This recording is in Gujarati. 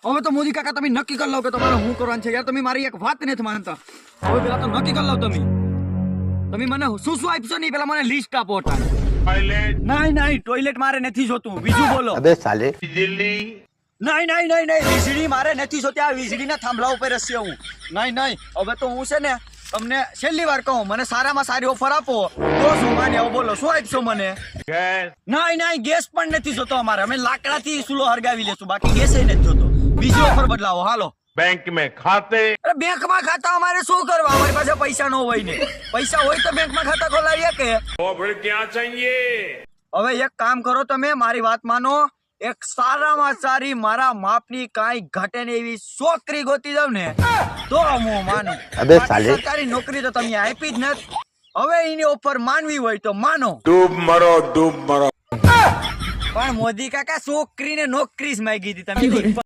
હવે તો મોદી કાકા તમે નક્કી કરી લો કે તમારે શું કરવાનું છે યાર. તમે મારી એક વાત નથી માનતા. હવે પેલા તો નક્કી કરી લો તમે મને શું શું આપશો નહીં, પેલા મને લિસ્ટ આપો. નહીં ટોયલેટ મારે નથી જોતું. બીજું બોલો. अबे साले નહીં વીજળી મારે નથી જોતી. આ વીજળીના થાંભલા ઉપર હશે હું. નહીં હવે તો હું છે ને તમને છેલ્લી વાર કહું, મને સારામાં સારી ઓફર આપો તો શું માને. હવે બોલો શું આપશો મને? નહીં ગેસ પણ નથી જોતો અમારે. અમે લાકડાથી ચૂલો હરગાવી લેશું, બાકી ગેસ નથી જોતો. બીજી ઓફર બદલાવો હાલો. बैंक में खाते અરે બેંકમાં ખાતા અમારે શું કરવા? અમારી પાસે પૈસા ન હોય ને. પૈસા હોય તો બેંકમાં ખાતા ખોલાવીએ કે. और फिर क्या चाहिए? હવે એક કામ કરો, તમે મારી વાત માનો. એક સારામાં સારી મારા માપની કાંઈ ઘટે ને એવી છોકરી ગોતી દઉં ને તો હું માનું. અબે સાલે. સરકારી નોકરી તો તમે આપી જ નથી. હવે એની ઓફર માનવી હોય તો માનો. डूब मरो પણ મોદી કાકા છોકરીને નોકરી જ માંગી હતી તમે.